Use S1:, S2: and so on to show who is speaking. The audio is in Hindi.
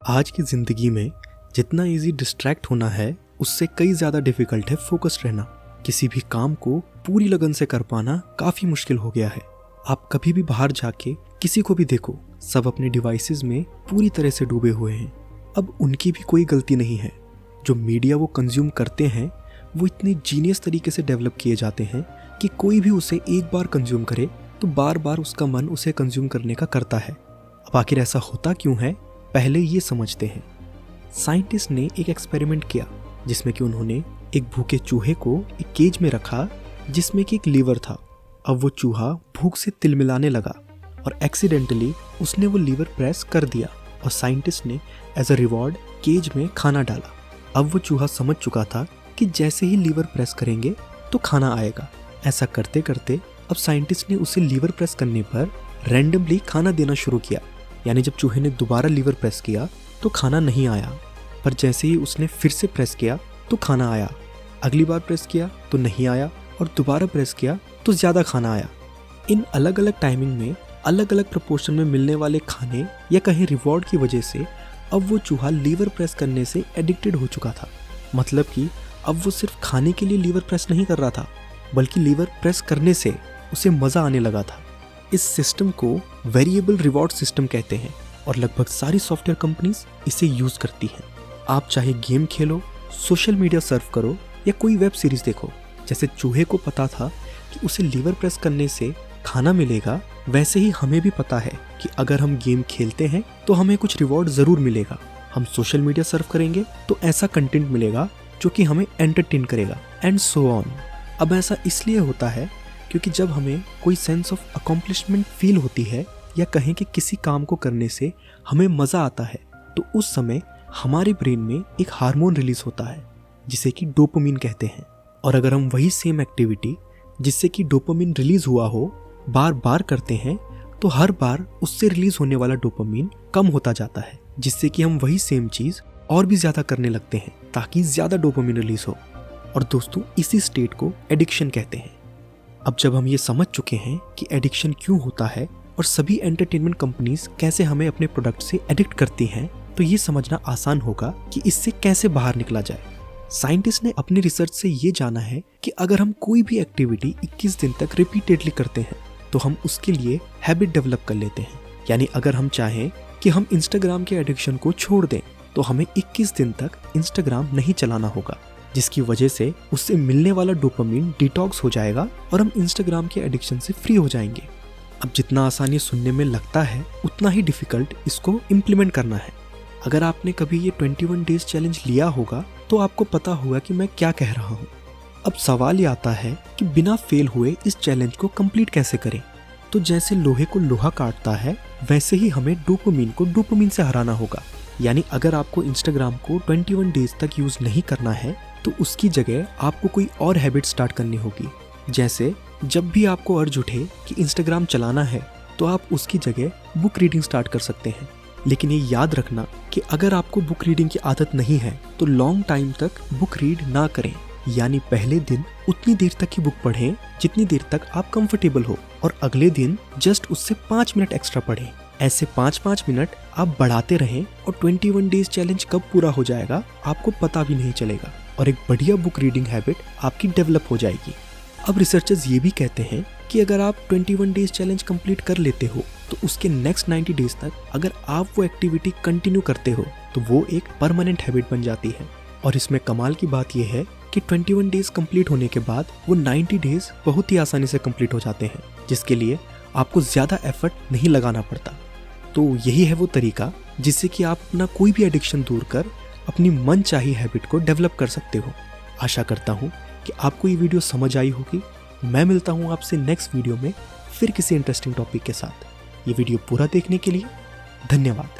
S1: आज की ज़िंदगी में जितना इजी डिस्ट्रैक्ट होना है उससे कई ज़्यादा डिफ़िकल्ट है फोकस्ड रहना। किसी भी काम को पूरी लगन से कर पाना काफ़ी मुश्किल हो गया है। आप कभी भी बाहर जाके किसी को भी देखो, सब अपने डिवाइसेस में पूरी तरह से डूबे हुए हैं। अब उनकी भी कोई गलती नहीं है। जो मीडिया वो कंज्यूम करते हैं वो इतने जीनियस तरीके से डेवलप किए जाते हैं कि कोई भी उसे एक बार कंज्यूम करे तो बार बार उसका मन उसे कंज्यूम करने का करता है। अब आखिर ऐसा होता क्यों है, पहले ये समझते हैं। साइंटिस्ट ने एक एक्सपेरिमेंट किया जिसमें कि उन्होंने एक भूखे चूहे को एक केज में रखा जिसमें कि एक लीवर था। अब वो चूहा भूख से तिलमिलाने लगा और एक्सीडेंटली उसने वो लीवर प्रेस कर दिया और साइंटिस्ट ने एज अ रिवॉर्ड केज में खाना डाला। अब वो चूहा समझ चुका था कि जैसे ही लीवर प्रेस करेंगे तो खाना आएगा। ऐसा करते करते अब साइंटिस्ट ने उसे लीवर प्रेस करने पर रैंडमली खाना देना शुरू किया। यानी जब चूहे ने दोबारा लीवर प्रेस किया तो खाना नहीं आया, पर जैसे ही उसने फिर से प्रेस किया तो खाना आया। अगली बार प्रेस किया तो नहीं आया और दोबारा प्रेस किया तो ज़्यादा खाना आया। इन अलग अलग टाइमिंग में अलग अलग प्रपोर्शन में मिलने वाले खाने या कहीं रिवॉर्ड की वजह से अब वो चूहा लीवर प्रेस करने से एडिक्टेड हो चुका था। मतलब कि अब वो सिर्फ खाने के लिए लीवर प्रेस नहीं कर रहा था, बल्कि लीवर प्रेस करने से उसे मज़ा आने लगा था। इस सिस्टम को वेरिएबल रिवॉर्ड सिस्टम कहते हैं और लगभग सारी सॉफ्टवेयर कंपनीज इसे यूज़ करती हैं। आप चाहे गेम खेलो, सोशल मीडिया सर्फ करो या कोई वेब सीरीज़ देखो, जैसे चूहे को पता था कि उसे लीवर प्रेस करने से खाना मिलेगा, वैसे ही हमें भी पता है कि अगर हम गेम खेलते हैं तो हमें कुछ रिवॉर्ड ज़रूर मिलेगा। हम सोशल मीडिया सर्फ करेंगे तो ऐसा कंटेंट मिलेगा जो कि हमें एंटरटेन करेगा एंड सो ऑन। अब ऐसा इसलिए होता है क्योंकि जब हमें कोई सेंस ऑफ अकॉम्प्लिशमेंट फील होती है या कहें कि किसी काम को करने से हमें मज़ा आता है, तो उस समय हमारे ब्रेन में एक हार्मोन रिलीज होता है जिसे कि डोपामिन कहते हैं। और अगर हम वही सेम एक्टिविटी जिससे कि डोपामिन रिलीज हुआ हो बार बार करते हैं तो हर बार उससे रिलीज होने वाला डोपामिन कम होता जाता है, जिससे कि हम वही सेम चीज़ और भी ज़्यादा करने लगते हैं ताकि ज़्यादा डोपामिन रिलीज हो। और दोस्तों, इसी स्टेट को एडिक्शन कहते हैं। अब जब हम ये समझ चुके हैं कि एडिक्शन क्यों होता है और सभी एंटरटेनमेंट कंपनीज कैसे हमें अपने प्रोडक्ट से एडिक्ट करती हैं, तो ये समझना आसान होगा कि इससे कैसे बाहर निकला जाए। साइंटिस्ट ने अपनी रिसर्च से ये जाना है कि अगर हम कोई भी एक्टिविटी 21 दिन तक रिपीटेडली करते हैं तो हम उसके लिए हैबिट डेवलप कर लेते हैं। यानी अगर हम चाहें कि हम इंस्टाग्राम के एडिक्शन को छोड़ दें तो हमें 21 दिन तक इंस्टाग्राम नहीं चलाना होगा, जिसकी वजह से उससे मिलने वाला डोपामिन डिटॉक्स हो जाएगा और हम इंस्टाग्राम के एडिक्शन से फ्री हो जाएंगे। अब जितना आसान ये सुनने में लगता है उतना ही डिफ़िकल्ट इसको इम्प्लीमेंट करना है। अगर आपने कभी ये 21 डेज चैलेंज लिया होगा तो आपको पता होगा कि मैं क्या कह रहा हूँ। अब सवाल ये आता है कि बिना फेल हुए इस चैलेंज को कंप्लीट कैसे करें। तो जैसे लोहे को लोहा काटता है वैसे ही हमें डोपामिन को डोपामिन से हराना होगा। यानी अगर आपको इंस्टाग्राम को 21 डेज तक यूज़ नहीं करना है तो उसकी जगह आपको कोई और हैबिट स्टार्ट करनी होगी। जैसे जब भी आपको अर्ज उठे कि इंस्टाग्राम चलाना है तो आप उसकी जगह बुक रीडिंग स्टार्ट कर सकते हैं। लेकिन ये याद रखना कि अगर आपको बुक रीडिंग की आदत नहीं है तो लॉन्ग टाइम तक बुक रीड ना करें। यानी पहले दिन उतनी देर तक की बुक पढ़ें जितनी देर तक आप कंफर्टेबल हो और अगले दिन जस्ट उससे 5 मिनट एक्स्ट्रा पढ़ें। ऐसे 5-5 मिनट आप बढ़ाते रहें और 21 डेज चैलेंज कब पूरा हो जाएगा आपको पता भी नहीं चलेगा और एक बढ़िया बुक रीडिंग हैबिट आपकी डेवलप हो जाएगी। अब रिसर्चर्स ये भी कहते हैं कि अगर आप 21 डेज चैलेंज कंप्लीट कर लेते हो तो उसके नेक्स्ट 90 डेज तक अगर आप वो एक्टिविटी कंटिन्यू करते हो तो वो एक परमानेंट हैबिट बन जाती है। और इसमें कमाल की बात यह है कि 21 डेज कंप्लीट होने के बाद वो 90 डेज बहुत ही आसानी से कंप्लीट हो जाते हैं, जिसके लिए आपको ज़्यादा एफर्ट नहीं लगाना पड़ता। तो यही है वो तरीका जिससे कि आप अपना कोई भी एडिक्शन दूर कर अपनी मनचाही हैबिट को डेवलप कर सकते हो। आशा करता हूँ कि आपको ये वीडियो समझ आई होगी। मैं मिलता हूँ आपसे नेक्स्ट वीडियो में फिर किसी इंटरेस्टिंग टॉपिक के साथ। ये वीडियो पूरा देखने के लिए धन्यवाद।